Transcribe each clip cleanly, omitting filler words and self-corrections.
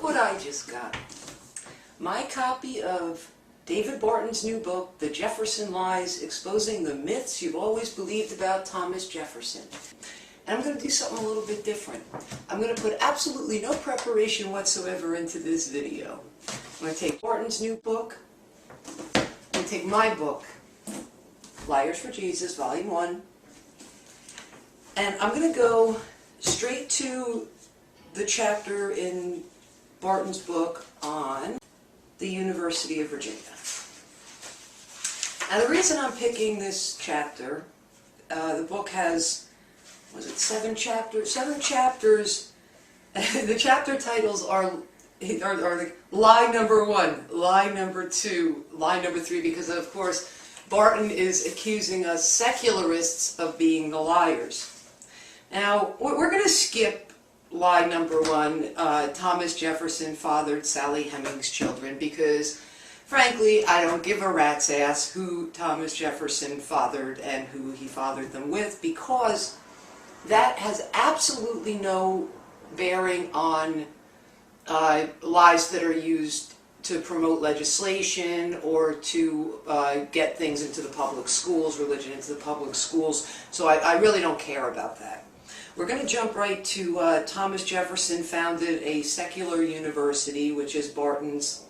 look what I just got. My copy of David Barton's new book, The Jefferson Lies, Exposing the Myths You've Always Believed About Thomas Jefferson. And I'm going to do something a little bit different. I'm going to put absolutely no preparation whatsoever into this video. I'm going to take Barton's new book. I'm going to take my book, Liars for Jesus, Volume 1. And I'm going to go straight to the chapter in Barton's book on the University of Virginia. Now the reason I'm picking this chapter, the book has, was it 7 chapters? 7 chapters. The chapter titles are like lie number 1, lie number 2, lie number 3, because of course Barton is accusing us secularists of being the liars. Now we're going to skip lie number 1, Thomas Jefferson fathered Sally Hemings' children, because frankly I don't give a rat's ass who Thomas Jefferson fathered and who he fathered them with, because that has absolutely no bearing on lies that are used to promote legislation or to get things into the public schools, religion into the public schools, so I really don't care about that. We're going to jump right to Thomas Jefferson founded a secular university, which is Barton's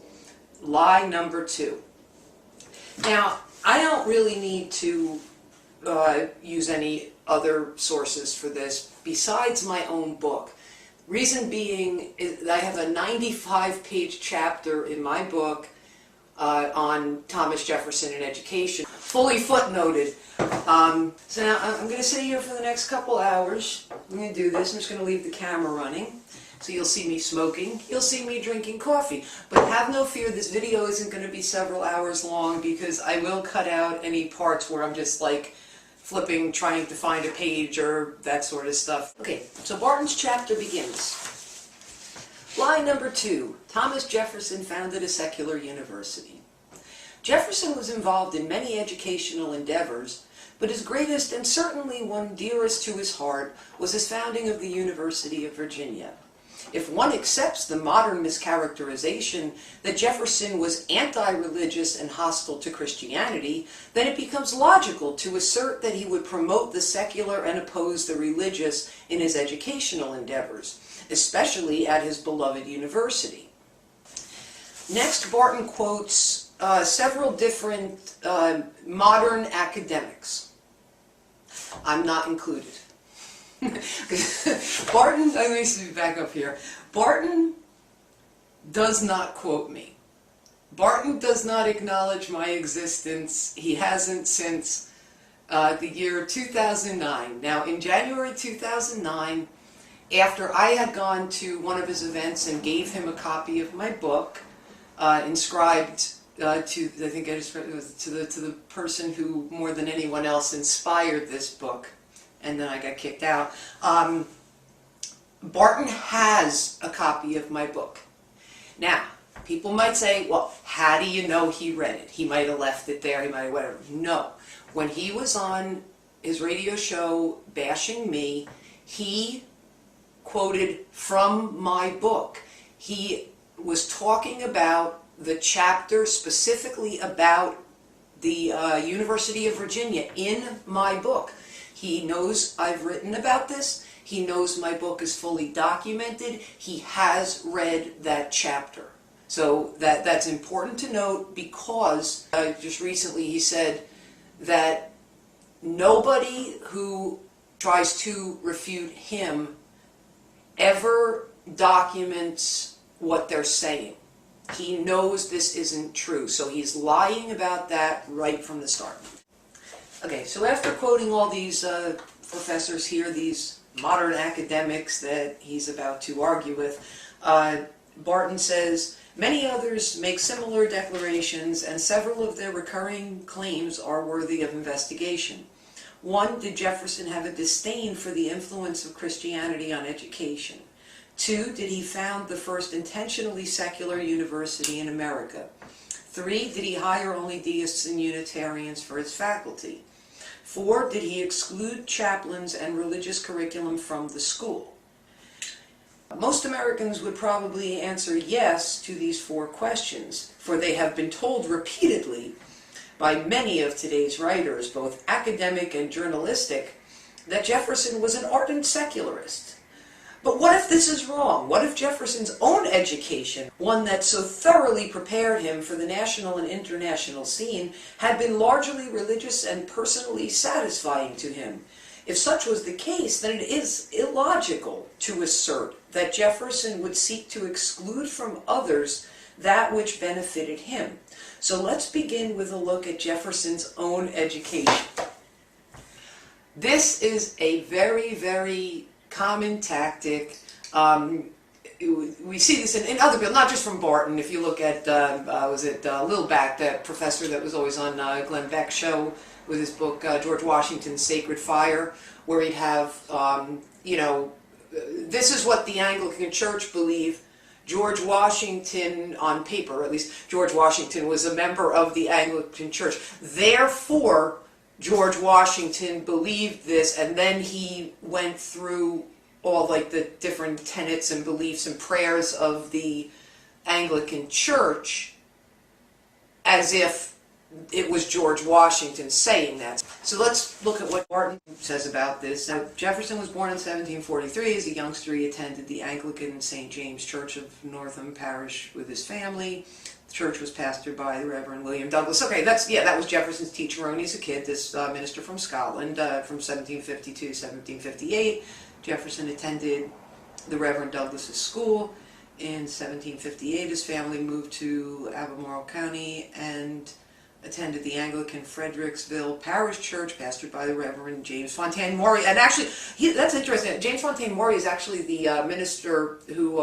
lie number 2. Now, I don't really need to use any other sources for this besides my own book. Reason being is that I have a 95-page chapter in my book on Thomas Jefferson and education, fully footnoted. So now I'm going to sit here for the next couple hours. I'm going to do this. I'm just going to leave the camera running. So you'll see me smoking, you'll see me drinking coffee. But have no fear, this video isn't going to be several hours long, because I will cut out any parts where I'm just like flipping, trying to find a page or that sort of stuff. Okay, so Barton's chapter begins. Lie number 2, Thomas Jefferson founded a secular university. Jefferson was involved in many educational endeavors, but his greatest and certainly one dearest to his heart was his founding of the University of Virginia. If one accepts the modern mischaracterization that Jefferson was anti-religious and hostile to Christianity, then it becomes logical to assert that he would promote the secular and oppose the religious in his educational endeavors, especially at his beloved university. Next, Barton quotes several different modern academics. I'm not included. Barton, let me back up here. Barton does not quote me. Barton does not acknowledge my existence. He hasn't since the year 2009. Now, in January 2009, after I had gone to one of his events and gave him a copy of my book, inscribed to, I think I just it was to the person who more than anyone else inspired this book, and then I got kicked out. Barton has a copy of my book. Now, people might say, well, how do you know he read it? He might have left it there, he might have whatever. No. When he was on his radio show bashing me, he quoted from my book. He was talking about the chapter specifically about the University of Virginia in my book. He knows I've written about this. He knows my book is fully documented. He has read that chapter. So that's important to note, because just recently he said that nobody who tries to refute him ever documents what they're saying. He knows this isn't true, so he's lying about that right from the start. Okay, so after quoting all these professors here, these modern academics that he's about to argue with, Barton says, many others make similar declarations, and several of their recurring claims are worthy of investigation. 1, did Jefferson have a disdain for the influence of Christianity on education? 2, did he found the first intentionally secular university in America? 3, did he hire only deists and Unitarians for his faculty? 4, did he exclude chaplains and religious curriculum from the school? Most Americans would probably answer yes to these four questions, for they have been told repeatedly by many of today's writers, both academic and journalistic, that Jefferson was an ardent secularist. But what if this is wrong? What if Jefferson's own education, one that so thoroughly prepared him for the national and international scene, had been largely religious and personally satisfying to him? If such was the case, then it is illogical to assert that Jefferson would seek to exclude from others that which benefited him. So let's begin with a look at Jefferson's own education. This is a very, very common tactic. We see this in other people, not just from Barton. If you look at, Lil Back, that professor that was always on Glenn Beck's show with his book, George Washington's Sacred Fire, where he'd have, this is what the Anglican Church believed. George Washington, on paper at least, George Washington was a member of the Anglican Church. Therefore, George Washington believed this, and then he went through all like the different tenets and beliefs and prayers of the Anglican Church as if it was George Washington saying that. So let's look at what Barton says about this. Now, Jefferson was born in 1743. As a youngster, he attended the Anglican St. James Church of Northam Parish with his family. The church was pastored by the Reverend William Douglas. Okay, that was Jefferson's teacher when he was a kid, this minister from Scotland, from 1752 to 1758. Jefferson attended the Reverend Douglas's school. In 1758, his family moved to Albemarle County and attended the Anglican Fredericksville Parish Church, pastored by the Reverend James Fontaine Maury. And actually, that's interesting. James Fontaine Maury is actually the minister who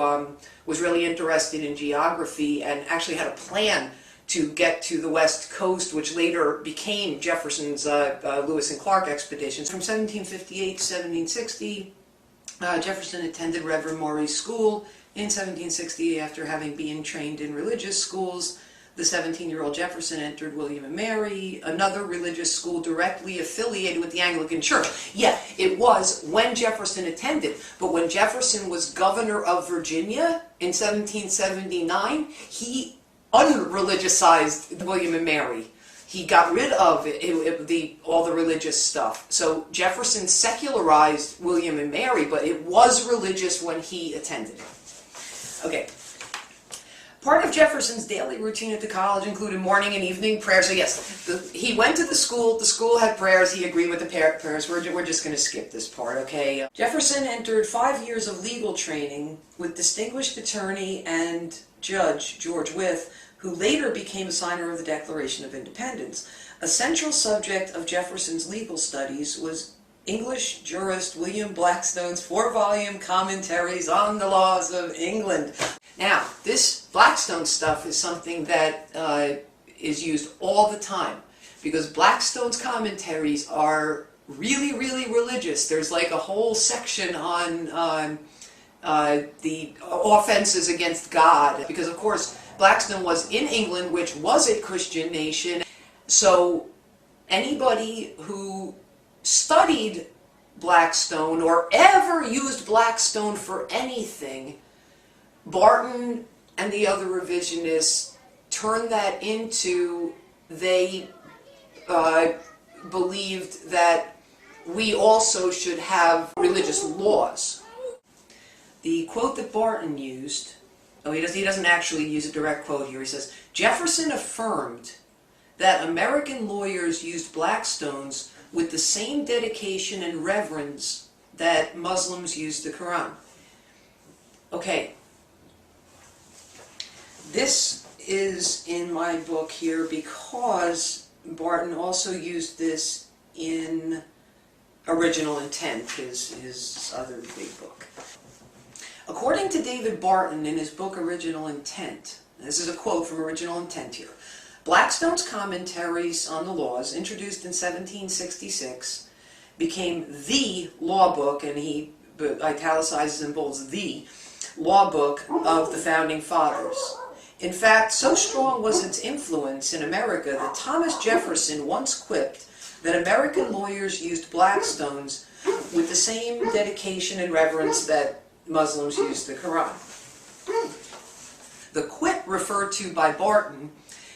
was really interested in geography and actually had a plan to get to the West Coast, which later became Jefferson's Lewis and Clark expeditions. From 1758 to 1760, Jefferson attended Reverend Maury's school. In 1760, after having been trained in religious schools, the 17-year-old Jefferson entered William and Mary, another religious school directly affiliated with the Anglican Church. Yeah, it was when Jefferson attended, but when Jefferson was governor of Virginia in 1779, he unreligiousized William and Mary. He got rid of all the religious stuff. So Jefferson secularized William and Mary, but it was religious when he attended it. Okay. Part of Jefferson's daily routine at the college included morning and evening prayers. So yes, he went to the school had prayers, he agreed with the prayers. We're just going to skip this part, okay? Jefferson entered 5 years of legal training with distinguished attorney and judge George Wythe, who later became a signer of the Declaration of Independence. A central subject of Jefferson's legal studies was English jurist William Blackstone's 4-volume commentaries on the laws of England. Now, this Blackstone stuff is something that is used all the time, because Blackstone's commentaries are really, really religious. There's like a whole section on the offenses against God, because of course Blackstone was in England, which was a Christian nation. So anybody who studied Blackstone or ever used Blackstone for anything, Barton and the other revisionists turned that into, they believed that we also should have religious laws. The quote that Barton used, he doesn't actually use a direct quote here. He says, Jefferson affirmed that American lawyers used Blackstones with the same dedication and reverence that Muslims use the Quran. Okay. This is in my book here because Barton also used this in Original Intent, his other big book. According to David Barton in his book Original Intent, this is a quote from Original Intent here, Blackstone's commentaries on the laws, introduced in 1766, became the law book, and he italicizes and bolds the law book of the Founding Fathers. In fact, so strong was its influence in America that Thomas Jefferson once quipped that American lawyers used Blackstones with the same dedication and reverence that Muslims use the Quran. The quip referred to by Barton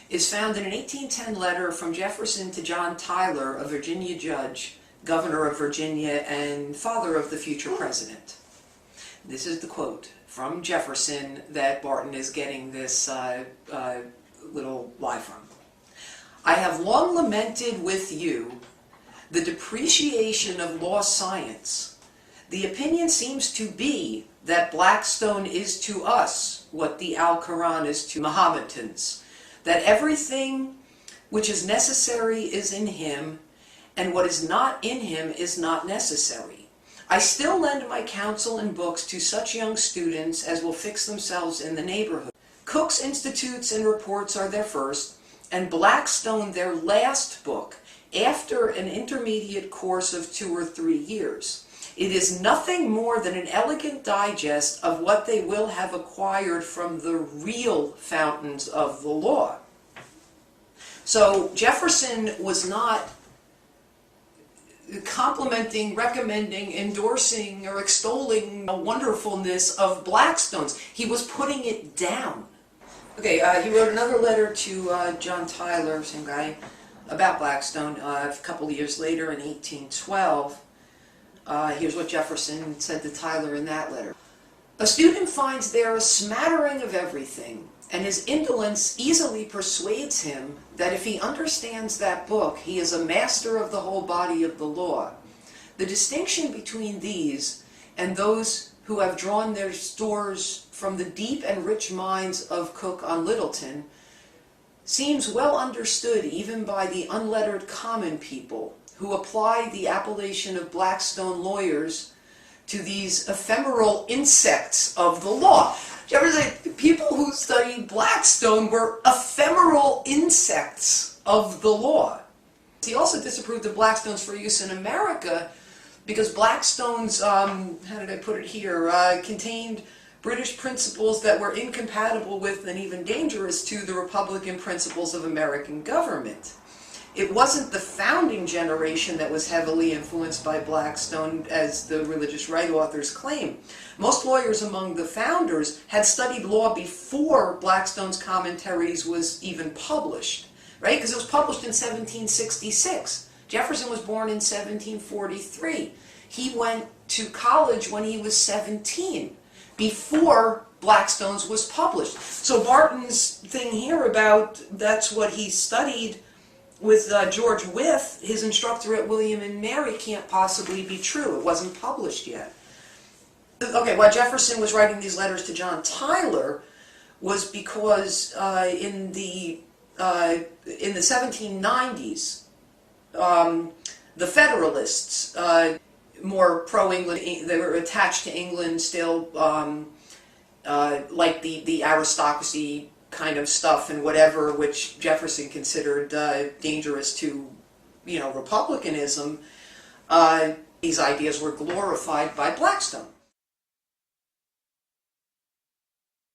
is found in an 1810 letter from Jefferson to John Tyler, a Virginia judge, governor of Virginia, and father of the future president. This is the quote from Jefferson that Barton is getting this little lie from. "I have long lamented with you the depreciation of law science. The opinion seems to be that Blackstone is to us what the Al-Quran is to Mohammedans, that everything which is necessary is in him, and what is not in him is not necessary. I still lend my counsel and books to such young students as will fix themselves in the neighborhood. Cook's Institutes and Reports are their first, and Blackstone their last book, after an intermediate course of 2 or 3 years. It is nothing more than an elegant digest of what they will have acquired from the real fountains of the law." So Jefferson was not complimenting, recommending, endorsing, or extolling the wonderfulness of Blackstone's. He was putting it down. Okay, he wrote another letter to John Tyler, same guy, about Blackstone a couple of years later in 1812. Here's what Jefferson said to Tyler in that letter. "A student finds there a smattering of everything, and his indolence easily persuades him that if he understands that book, he is a master of the whole body of the law. The distinction between these and those who have drawn their stores from the deep and rich minds of Cook on Littleton seems well understood even by the unlettered common people, who apply the appellation of Blackstone lawyers to these ephemeral insects of the law." Jefferson, people who studied Blackstone were ephemeral insects of the law. He also disapproved of Blackstone's for use in America because Blackstone's, how did I put it here, contained British principles that were incompatible with and even dangerous to the Republican principles of American government. It wasn't the founding generation that was heavily influenced by Blackstone, as the religious right authors claim. Most lawyers among the founders had studied law before Blackstone's commentaries was even published, right? Because it was published in 1766. Jefferson was born in 1743. He went to college when he was 17, before Blackstone's was published. So Barton's thing here about that's what he studied with George Wythe, his instructor at William and Mary, can't possibly be true. It wasn't published yet. Okay, why Jefferson was writing these letters to John Tyler was because in the 1790s, the Federalists, more pro-England, they were attached to England still, like the aristocracy kind of stuff and whatever, which Jefferson considered dangerous to, republicanism. These ideas were glorified by Blackstone.